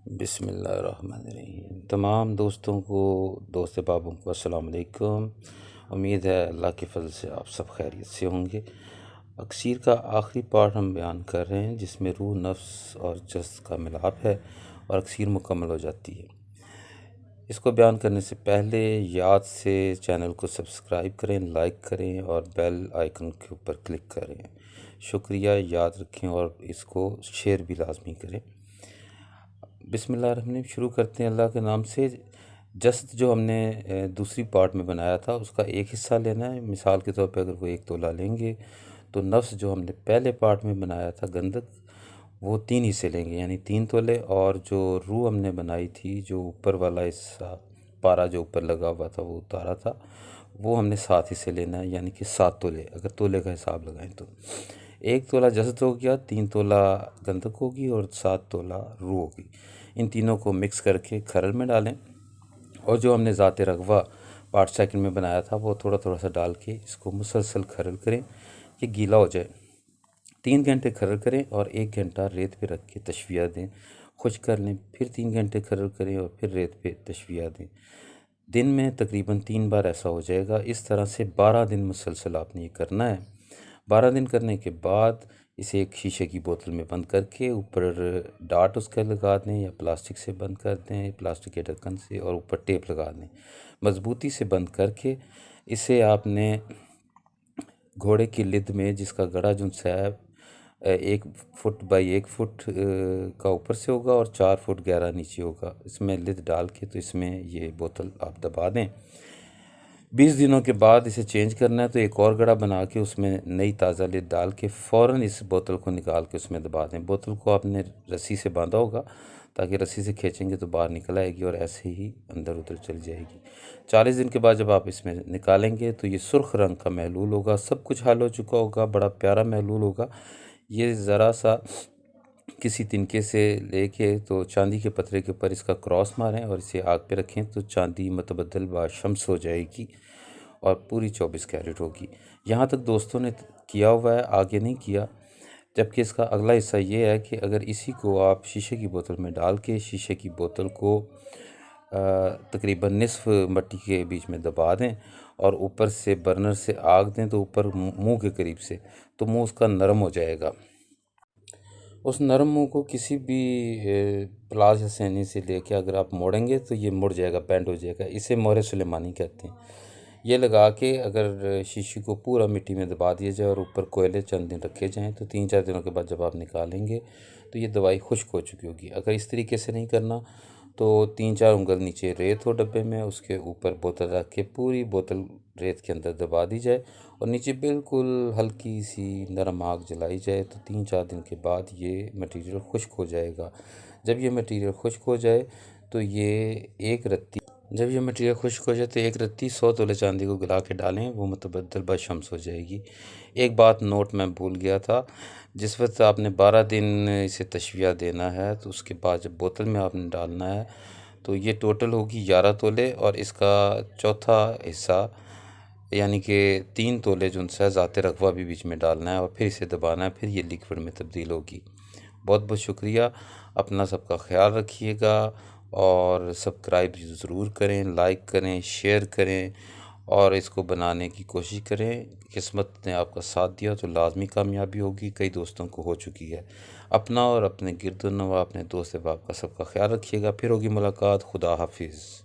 बिस्मिल्लाहिर्रहमानिर्रहीम। तमाम दोस्तों को, दोस्त बाबों को अस्सलाम वालेकुम। उम्मीद है अल्लाह के फजल से आप सब खैरियत से होंगे। अक्सीर का आखिरी पार्ट हम बयान कर रहे हैं जिसमें रूह, नफ्स और जस्द का मिलाप है और अक्सीर मुकम्मल हो जाती है। इसको बयान करने से पहले याद से चैनल को सब्सक्राइब करें, लाइक करें और बेल आइकन के ऊपर क्लिक करें। शुक्रिया, याद रखें और इसको शेयर भी लाजमी करें। बिस्मिल्लाहिर्रहमानिर्रहीम। शुरू करते हैं अल्लाह के नाम से। जस्ट जो हमने दूसरी पार्ट में बनाया था उसका एक हिस्सा लेना है। मिसाल के तौर पे अगर वो 1 तोला लेंगे तो नफ्स जो हमने पहले पार्ट में बनाया था गंधक, वो 3 हिस्से लेंगे यानी 3 तोले। और जो रूह हमने बनाई थी, जो ऊपर वाला हिस्सा, पारा जो ऊपर लगा हुआ था वो उतारा था, वो हमने 7 हिस्से लेना है यानी कि 7 तोले, अगर तोले का हिसाब लगाएं तो 1 तोला जसद हो गया, 3 तोला गंधक होगी और 7 तोला रूह होगी। इन तीनों को मिक्स करके खरल में डालें और जो हमने ज़ाते रगवा पार्ट सेकंड में बनाया था वो थोड़ा थोड़ा सा डाल के इसको मुसलसल खरल करें कि गीला हो जाए। 3 घंटे खरल करें और 1 घंटा रेत पे रख के तशविया दें, खुश कर लें। फिर 3 घंटे खरल करें और फिर रेत पे तशविया दें। दिन में तकरीबन 3 बार ऐसा हो जाएगा। इस तरह से 12 दिन मुसलसल आपने ये करना है। 12 दिन करने के बाद इसे एक शीशे की बोतल में बंद करके ऊपर डाट उसका लगा दें या प्लास्टिक से बंद कर दें, प्लास्टिक के ढक्कन से, और ऊपर टेप लगा दें। मज़बूती से बंद करके इसे आपने घोड़े की लिद में, जिसका गड़ा जुनसा है 1 फुट बाई 1 फुट का ऊपर से होगा और 4 फुट गहरा नीचे होगा, इसमें लिद डाल के तो इसमें ये बोतल आप दबा दें। 20 दिनों के बाद इसे चेंज करना है तो एक और गड़ा बना के उसमें नई ताज़ा लिड डाल के फ़ौरन इस बोतल को निकाल के उसमें दबा दें। बोतल को आपने रस्सी से बांधा होगा ताकि रस्सी से खींचेंगे तो बाहर निकल आएगी और ऐसे ही अंदर उधर चल जाएगी। 40 दिन के बाद जब आप इसमें निकालेंगे तो ये सुर्ख रंग का महलूल होगा। सब कुछ हल हो चुका होगा, बड़ा प्यारा महलूल होगा। ये ज़रा सा किसी तिनके से लेके तो चांदी के पतरे के ऊपर इसका क्रॉस मारें और इसे आग पे रखें तो चांदी मतबदल बाशम्स हो जाएगी और पूरी 24 कैरेट होगी। यहाँ तक दोस्तों ने किया हुआ है, आगे नहीं किया। जबकि इसका अगला हिस्सा ये है कि अगर इसी को आप शीशे की बोतल में डाल के शीशे की बोतल को तकरीबन निसफ मट्टी के बीच में दबा दें और ऊपर से बर्नर से आग दें तो ऊपर मुंह के करीब से, तो मुंह उसका नरम हो जाएगा। उस नरम मुंह को किसी भी प्लास या सैनी से लेके अगर आप मोड़ेंगे तो ये मुड़ जाएगा, बेंड हो जाएगा। इसे मोहरे सुलेमानी कहते हैं। ये लगा के अगर शीशी को पूरा मिट्टी में दबा दिया जाए और ऊपर कोयले चंद दिन रखे जाएं तो 3-4 दिनों के बाद जब आप निकालेंगे तो ये दवाई खुश्क हो चुकी होगी। अगर इस तरीके से नहीं करना तो 3-4 उंगल नीचे रेत हो डब्बे में, उसके ऊपर बोतल रख के पूरी बोतल रेत के अंदर दबा दी जाए और नीचे बिल्कुल हल्की सी नरम आग जलाई जाए तो 3-4 दिन के बाद ये मटेरियल खुश्क हो जाएगा। जब ये मटेरियल खुश्क हो जाए तो ये एक रत्ती जब ये मटेरियल खुश्क हो जाए तो एक रत्ती 100 तोले चांदी को गला के डालें, वो मुतबद्दल बशम्स हो जाएगी। एक बात नोट मैं भूल गया था, जिस वक्त आपने 12 दिन इसे तशविया देना है तो उसके बाद जब बोतल में आपने डालना है तो ये टोटल होगी 11 तोले और इसका चौथा हिस्सा यानी कि 3 तोले जो उनसे ज़ाते रकबा भी बीच में डालना है और फिर इसे दबाना है, फिर ये लिक्विड में तब्दील होगी। बहुत बहुत शुक्रिया। अपना सबका ख्याल रखिएगा और सब्सक्राइब ज़रूर करें, लाइक करें, शेयर करें और इसको बनाने की कोशिश करें। किस्मत ने आपका साथ दिया तो लाजमी कामयाबी होगी। कई दोस्तों को हो चुकी है। अपना और अपने गिरदोनवा, अपने दोस्त अहबाब का सबका ख्याल रखिएगा। फिर होगी मुलाकात। खुदा हाफिज़।